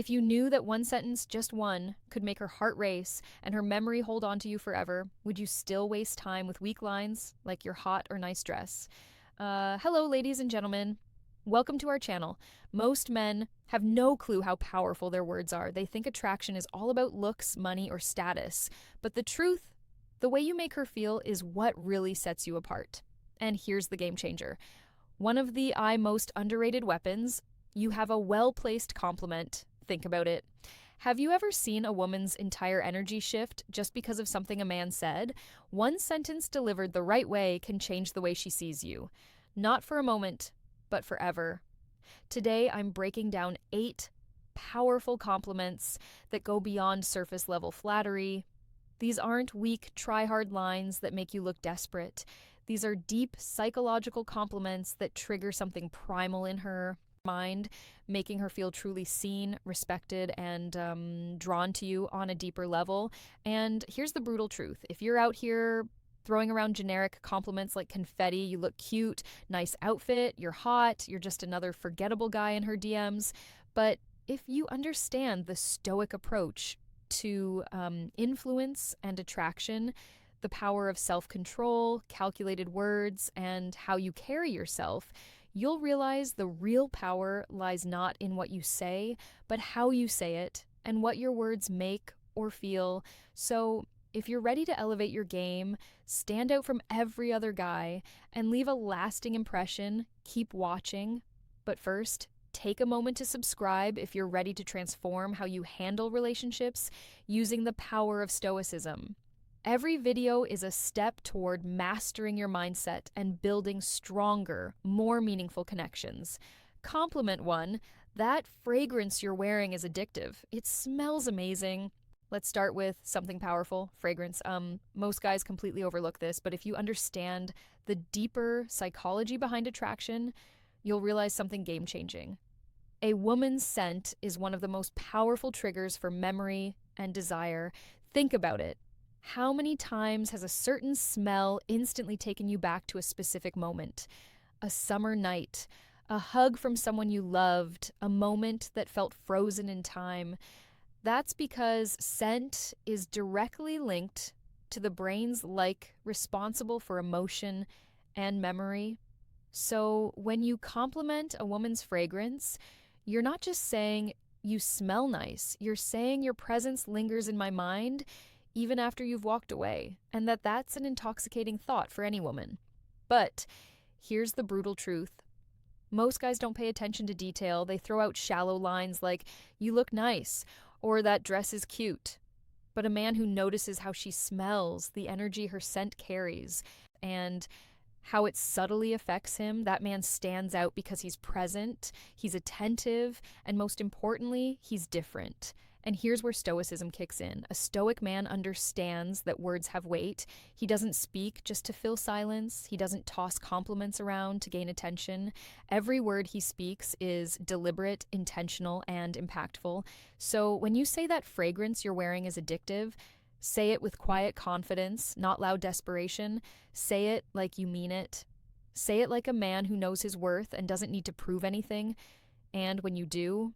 If you knew that one sentence, just one, could make her heart race and her memory hold on to you forever, would you still waste time with weak lines like your hot or nice dress? Hello, ladies and gentlemen. Welcome to our channel. Most men have no clue how powerful their words are. They think attraction is all about looks, money, or status. But the truth, the way you make her feel is what really sets you apart. And here's the game changer. One of the most underrated weapons, you have a well-placed compliment. Think about it. Have you ever seen a woman's entire energy shift just because of something a man said? One sentence delivered the right way can change the way she sees you. Not for a moment, but forever. Today, I'm breaking down 8 powerful compliments that go beyond surface level flattery. These aren't weak, try-hard lines that make you look desperate. These are deep psychological compliments that trigger something primal in her mind, making her feel truly seen, respected, and drawn to you on a deeper level. And here's the brutal truth. If you're out here throwing around generic compliments like confetti, you look cute, nice outfit, you're hot, you're just another forgettable guy in her DMs. But if you understand the stoic approach to influence and attraction, the power of self-control, calculated words, and how you carry yourself, you'll realize the real power lies not in what you say, but how you say it and what your words make or feel. So if you're ready to elevate your game, stand out from every other guy, and leave a lasting impression, keep watching. But first, take a moment to subscribe if you're ready to transform how you handle relationships using the power of stoicism. Every video is a step toward mastering your mindset and building stronger, more meaningful connections. Compliment 1, that fragrance you're wearing is addictive. It smells amazing. Let's start with something powerful, fragrance. Most guys completely overlook this, but if you understand the deeper psychology behind attraction, you'll realize something game-changing. A woman's scent is one of the most powerful triggers for memory and desire. Think about it. How many times has a certain smell instantly taken you back to a specific moment? A summer night, a hug from someone you loved, a moment that felt frozen in time. That's because scent is directly linked to the brain's responsible for emotion and memory. So when you compliment a woman's fragrance, you're not just saying you smell nice, you're saying your presence lingers in my mind even after you've walked away, and that's an intoxicating thought for any woman. But here's the brutal truth. Most guys don't pay attention to detail. They throw out shallow lines like, you look nice, or that dress is cute. But a man who notices how she smells, the energy her scent carries, and how it subtly affects him, that man stands out because he's present, he's attentive, and most importantly, he's different. And here's where stoicism kicks in. A stoic man understands that words have weight. He doesn't speak just to fill silence. He doesn't toss compliments around to gain attention. Every word he speaks is deliberate, intentional, and impactful. So when you say that fragrance you're wearing is addictive, say it with quiet confidence, not loud desperation. Say it like you mean it. Say it like a man who knows his worth and doesn't need to prove anything. And when you do,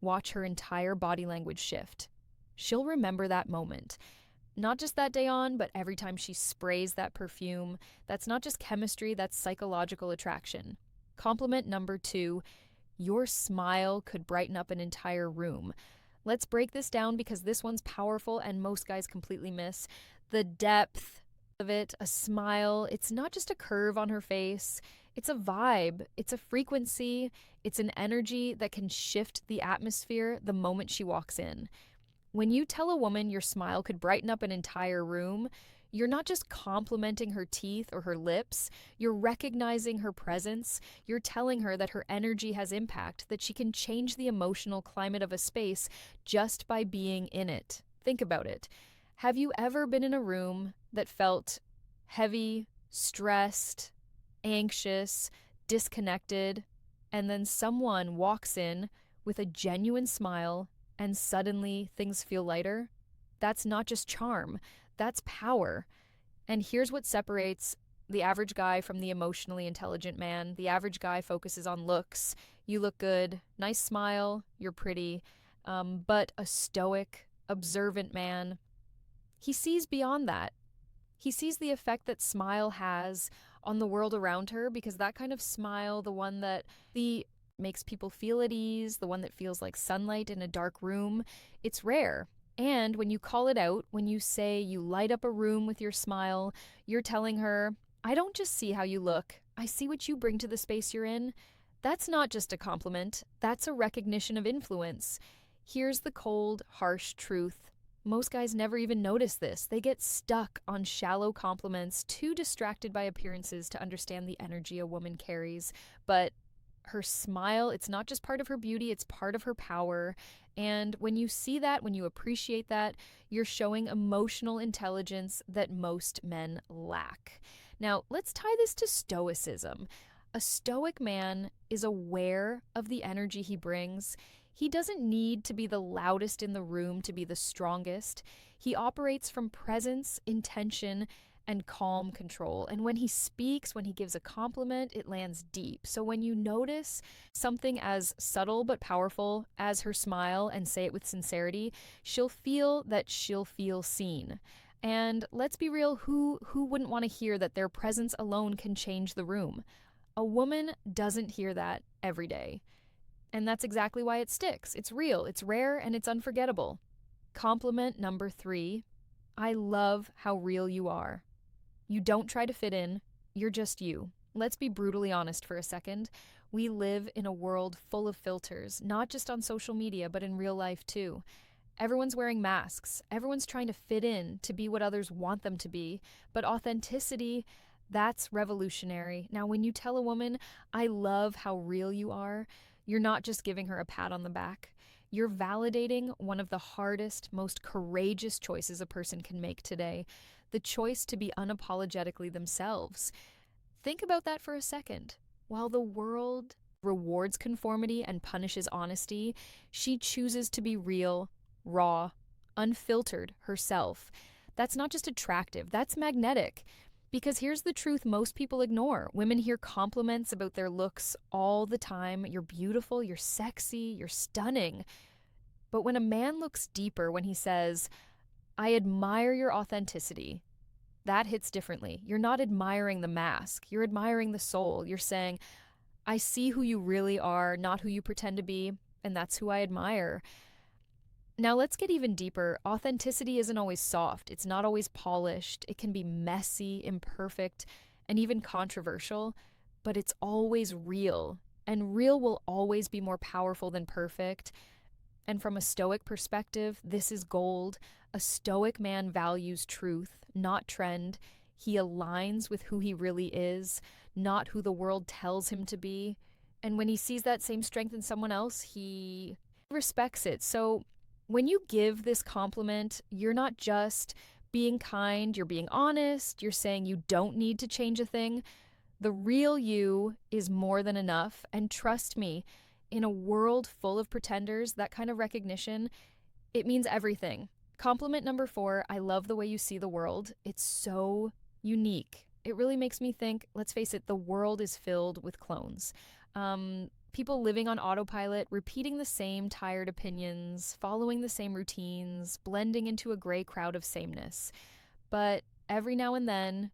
watch her entire body language shift. She'll remember that moment. Not just that day on, but every time she sprays that perfume. That's not just chemistry, that's psychological attraction. Compliment number 2, your smile could brighten up an entire room. Let's break this down because this one's powerful and most guys completely miss. The depth of it, a smile, it's not just a curve on her face. It's a vibe, it's a frequency, it's an energy that can shift the atmosphere the moment she walks in. When you tell a woman your smile could brighten up an entire room, you're not just complimenting her teeth or her lips, you're recognizing her presence, you're telling her that her energy has impact, that she can change the emotional climate of a space just by being in it. Think about it. Have you ever been in a room that felt heavy, stressed, anxious, disconnected, and then someone walks in with a genuine smile and suddenly things feel lighter? That's not just charm, that's power. And here's what separates the average guy from the emotionally intelligent man. The average guy focuses on looks. You look good, nice smile, you're pretty. But a stoic, observant man, he sees beyond that. He sees the effect that smile has on the world around her, because that kind of smile, the one that the makes people feel at ease, the one that feels like sunlight in a dark room, it's rare. And when you call it out, when you say you light up a room with your smile, you're telling her, I don't just see how you look, I see what you bring to the space you're in. That's not just a compliment, that's a recognition of influence. Here's the cold, harsh truth. Most guys never even notice this. They get stuck on shallow compliments, too distracted by appearances to understand the energy a woman carries. But her smile, it's not just part of her beauty, it's part of her power. And when you see that, when you appreciate that, you're showing emotional intelligence that most men lack. Now, let's tie this to stoicism. A stoic man is aware of the energy he brings. He doesn't need to be the loudest in the room to be the strongest. He operates from presence, intention, and calm control. And when he speaks, when he gives a compliment, it lands deep. So when you notice something as subtle but powerful as her smile and say it with sincerity, she'll feel seen. And let's be real, who wouldn't want to hear that their presence alone can change the room? A woman doesn't hear that every day. And that's exactly why it sticks. It's real, it's rare, and it's unforgettable. Compliment number 3, I love how real you are. You don't try to fit in, you're just you. Let's be brutally honest for a second. We live in a world full of filters, not just on social media, but in real life too. Everyone's wearing masks. Everyone's trying to fit in, to be what others want them to be. But authenticity, that's revolutionary. Now, when you tell a woman, I love how real you are, you're not just giving her a pat on the back. You're validating one of the hardest, most courageous choices a person can make today, the choice to be unapologetically themselves. Think about that for a second. While the world rewards conformity and punishes honesty, she chooses to be real, raw, unfiltered herself. That's not just attractive, that's magnetic. Because here's the truth most people ignore. Women hear compliments about their looks all the time. You're beautiful, you're sexy, you're stunning. But when a man looks deeper, when he says, I admire your authenticity, that hits differently. You're not admiring the mask, you're admiring the soul. You're saying, I see who you really are, not who you pretend to be, and that's who I admire. Now let's get even deeper. Authenticity isn't always soft. It's not always polished. It can be messy, imperfect, and even controversial, but it's always real. And real will always be more powerful than perfect. And from a stoic perspective, this is gold. A stoic man values truth, not trend. He aligns with who he really is, not who the world tells him to be. And when he sees that same strength in someone else, he respects it. So when you give this compliment, you're not just being kind, you're being honest, you're saying you don't need to change a thing. The real you is more than enough. And trust me, in a world full of pretenders, that kind of recognition, it means everything. Compliment number 4, I love the way you see the world. It's so unique. It really makes me think, let's face it, the world is filled with clones. People living on autopilot, repeating the same tired opinions, following the same routines, blending into a gray crowd of sameness. But every now and then,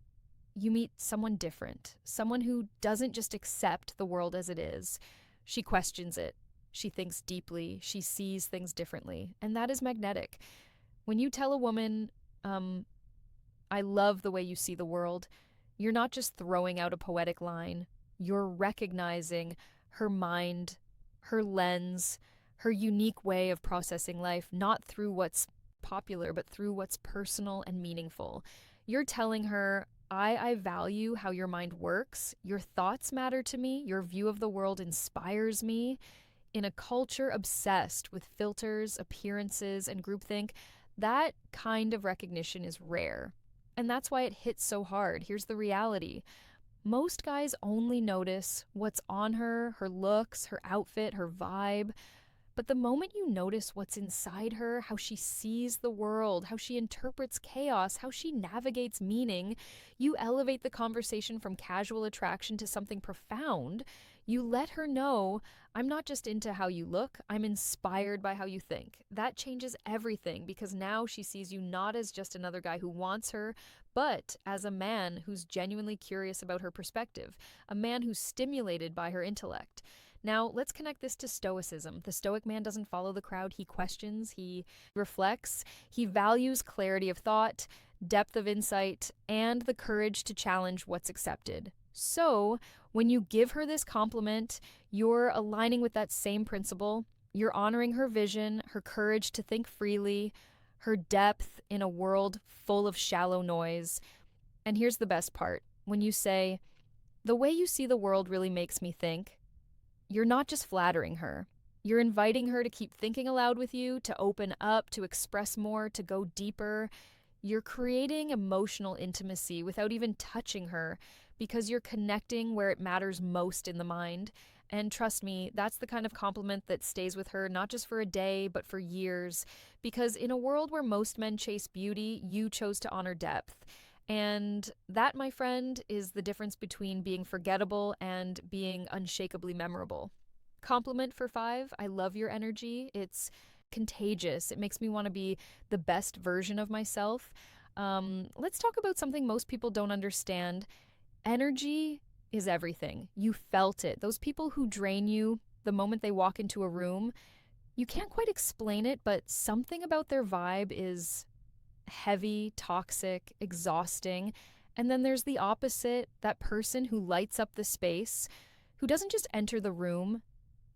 you meet someone different, someone who doesn't just accept the world as it is. She questions it. She thinks deeply. She sees things differently. And that is magnetic. When you tell a woman, I love the way you see the world, you're not just throwing out a poetic line. You're recognizing her mind, her lens, her unique way of processing life, not through what's popular, but through what's personal and meaningful. You're telling her, I value how your mind works. Your thoughts matter to me. Your view of the world inspires me. In a culture obsessed with filters, appearances, and groupthink, that kind of recognition is rare. And that's why it hits so hard. Here's the reality. Most guys only notice what's on her, her looks, her outfit, her vibe. But the moment you notice what's inside her, how she sees the world, how she interprets chaos, how she navigates meaning, you elevate the conversation from casual attraction to something profound. You let her know, I'm not just into how you look, I'm inspired by how you think. That changes everything because now she sees you not as just another guy who wants her, but as a man who's genuinely curious about her perspective, a man who's stimulated by her intellect. Now, let's connect this to Stoicism. The Stoic man doesn't follow the crowd, he questions, he reflects, he values clarity of thought, depth of insight, and the courage to challenge what's accepted. So, when you give her this compliment, you're aligning with that same principle. You're honoring her vision, her courage to think freely, her depth in a world full of shallow noise. And here's the best part when you say, the way you see the world really makes me think, you're not just flattering her. You're inviting her to keep thinking aloud with you, to open up, to express more, to go deeper. You're creating emotional intimacy without even touching her because you're connecting where it matters most in the mind. And trust me, that's the kind of compliment that stays with her not just for a day, but for years. Because in a world where most men chase beauty, you chose to honor depth. And that, my friend, is the difference between being forgettable and being unshakably memorable. Compliment for 5, I love your energy. It's contagious. It makes me want to be the best version of myself. Let's talk about something most people don't understand. Energy is everything. You felt it. Those people who drain you the moment they walk into a room, you can't quite explain it, but something about their vibe is heavy, toxic, exhausting. And then there's the opposite, that person who lights up the space, who doesn't just enter the room,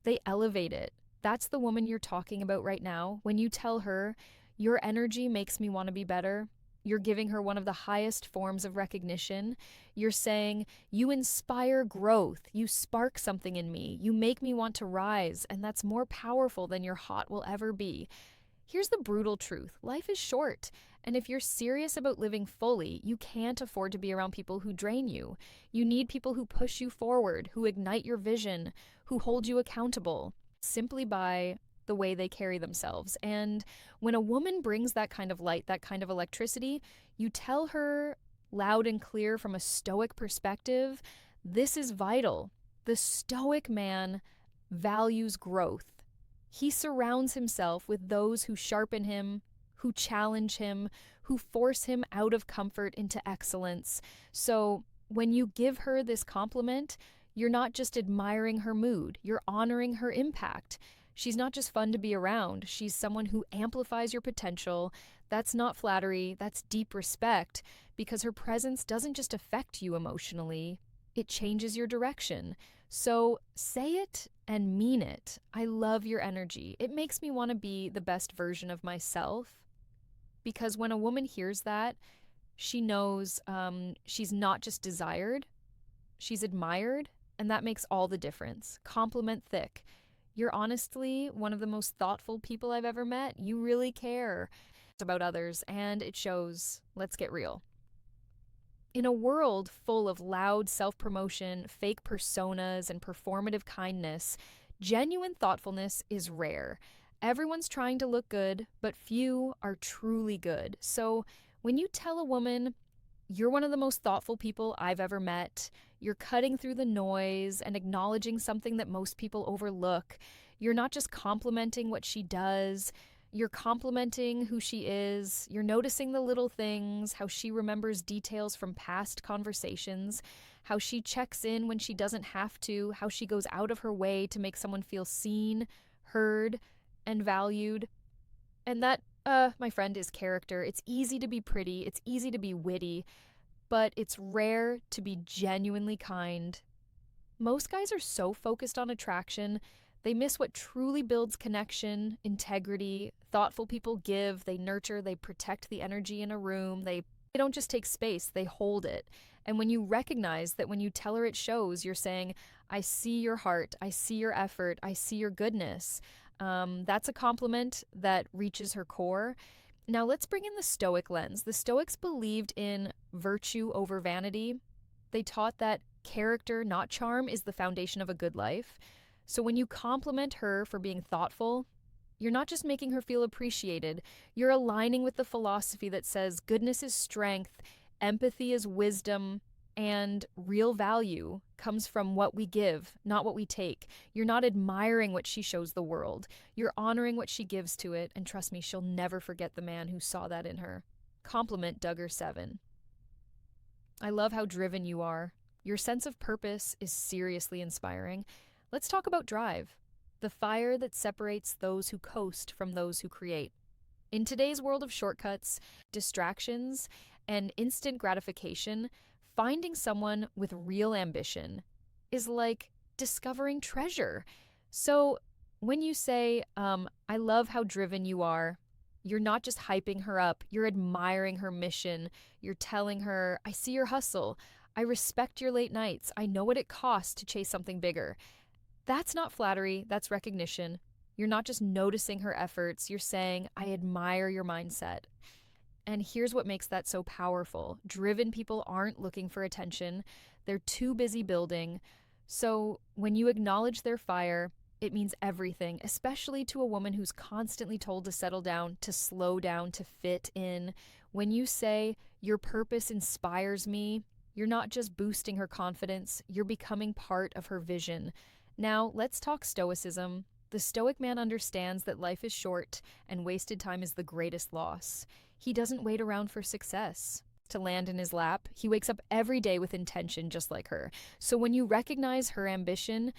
they elevate it. That's the woman you're talking about right now. When you tell her, your energy makes me want to be better, you're giving her one of the highest forms of recognition. You're saying, you inspire growth, you spark something in me, you make me want to rise, and that's more powerful than your hot will ever be. Here's the brutal truth. Life is short, and if you're serious about living fully, you can't afford to be around people who drain you. You need people who push you forward, who ignite your vision, who hold you accountable, simply by the way they carry themselves. And when a woman brings that kind of light, that kind of electricity, you tell her loud and clear from a stoic perspective, this is vital. The stoic man values growth. He surrounds himself with those who sharpen him, who challenge him, who force him out of comfort into excellence. So when you give her this compliment, you're not just admiring her mood, you're honoring her impact. She's not just fun to be around, she's someone who amplifies your potential. That's not flattery, that's deep respect, because her presence doesn't just affect you emotionally, it changes your direction. So say it and mean it. I love your energy. It makes me want to be the best version of myself. Because when a woman hears that, she knows she's not just desired, she's admired, and that makes all the difference. Compliment thick. You're honestly one of the most thoughtful people I've ever met. You really care about others, and it shows. Let's get real. In a world full of loud self-promotion, fake personas, and performative kindness, genuine thoughtfulness is rare. Everyone's trying to look good, but few are truly good. So when you tell a woman, you're one of the most thoughtful people I've ever met, you're cutting through the noise and acknowledging something that most people overlook, you're not just complimenting what she does, you're complimenting who she is, you're noticing the little things, how she remembers details from past conversations, how she checks in when she doesn't have to, how she goes out of her way to make someone feel seen, heard, and valued. And that, my friend, is character. It's easy to be pretty, it's easy to be witty, but it's rare to be genuinely kind. Most guys are so focused on attraction, they miss what truly builds connection, integrity. Thoughtful people give, they nurture, they protect the energy in a room. They don't just take space, they hold it. And when you recognize that when you tell her it shows, you're saying, I see your heart, I see your effort, I see your goodness. That's a compliment that reaches her core. Now let's bring in the Stoic lens. The Stoics believed in virtue over vanity. They taught that character, not charm, is the foundation of a good life. So when you compliment her for being thoughtful, you're not just making her feel appreciated, you're aligning with the philosophy that says goodness is strength, empathy is wisdom, And real value comes from what we give, not what we take. You're not admiring what she shows the world. You're honoring what she gives to it, and trust me, she'll never forget the man who saw that in her. Compliment Duggar7. I love how driven you are. Your sense of purpose is seriously inspiring. Let's talk about drive, the fire that separates those who coast from those who create. In today's world of shortcuts, distractions, and instant gratification, finding someone with real ambition is like discovering treasure. So when you say, I love how driven you are, you're not just hyping her up, you're admiring her mission. You're telling her, I see your hustle. I respect your late nights. I know what it costs to chase something bigger. That's not flattery, that's recognition. You're not just noticing her efforts, you're saying, I admire your mindset. And here's what makes that so powerful. Driven people aren't looking for attention, they're too busy building. So when you acknowledge their fire, it means everything, especially to a woman who's constantly told to settle down, to slow down, to fit in. When you say, your purpose inspires me, you're not just boosting her confidence, you're becoming part of her vision. Now, let's talk stoicism. The Stoic man understands that life is short and wasted time is the greatest loss. He doesn't wait around for success to land in his lap. He wakes up every day with intention, just like her. So when you recognize her ambition,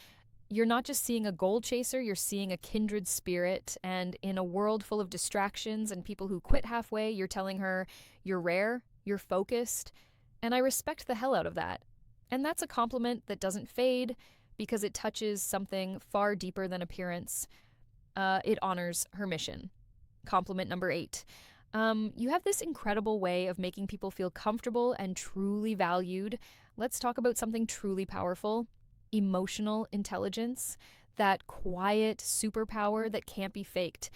you're not just seeing a goal chaser, you're seeing a kindred spirit. And in a world full of distractions and people who quit halfway, you're telling her, you're rare, you're focused, and I respect the hell out of that. And that's a compliment that doesn't fade because it touches something far deeper than appearance. It honors her mission. Compliment number 8. You have this incredible way of making people feel comfortable and truly valued. Let's talk about something truly powerful. Emotional intelligence, that quiet superpower that can't be faked.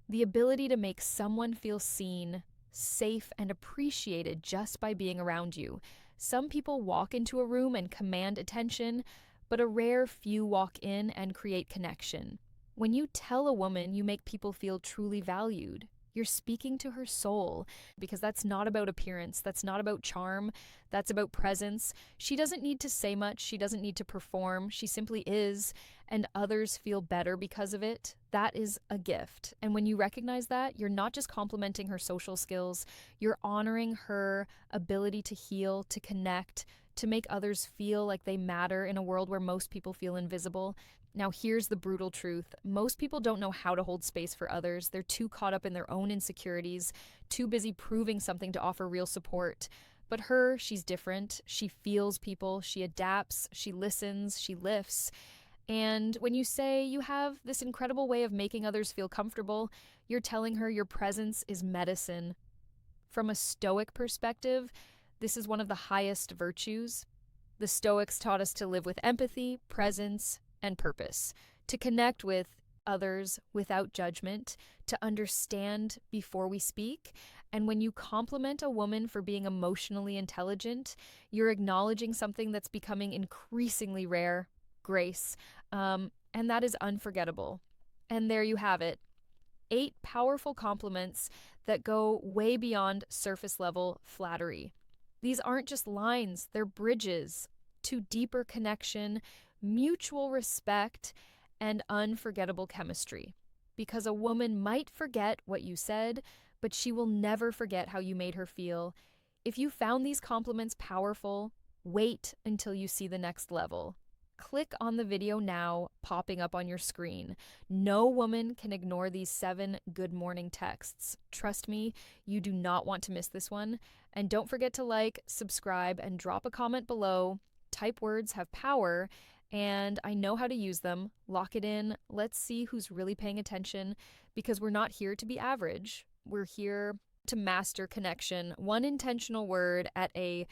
The ability to make someone feel seen, safe, and appreciated just by being around you. Some people walk into a room and command attention, but a rare few walk in and create connection. When you tell a woman you make people feel truly valued, you're speaking to her soul, because that's not about appearance, that's not about charm, that's about presence. She doesn't need to say much, she doesn't need to perform, she simply is, and others feel better because of it. That is a gift. And when you recognize that, you're not just complimenting her social skills, you're honoring her ability to heal, to connect, to make others feel like they matter in a world where most people feel invisible. Now, here's the brutal truth. Most people don't know how to hold space for others. They're too caught up in their own insecurities, too busy proving something to offer real support. But her, she's different. She feels people, she adapts, she listens, she lifts. And when you say you have this incredible way of making others feel comfortable, you're telling her your presence is medicine. From a Stoic perspective, this is one of the highest virtues. The Stoics taught us to live with empathy, presence, and purpose, to connect with others without judgment, to understand before we speak. And when you compliment a woman for being emotionally intelligent, you're acknowledging something that's becoming increasingly rare, grace. And that is unforgettable. And there you have it. 8 powerful compliments that go way beyond surface level flattery. These aren't just lines, they're bridges to deeper connection, mutual respect, and unforgettable chemistry. Because a woman might forget what you said, but she will never forget how you made her feel. If you found these compliments powerful, wait until you see the next level. Click on the video now, popping up on your screen. No woman can ignore these 7 good morning texts. Trust me, you do not want to miss this one. And don't forget to like, subscribe, and drop a comment below. Type words have power, and I know how to use them. Lock it in. Let's see who's really paying attention, because we're not here to be average. We're here to master connection, one intentional word at a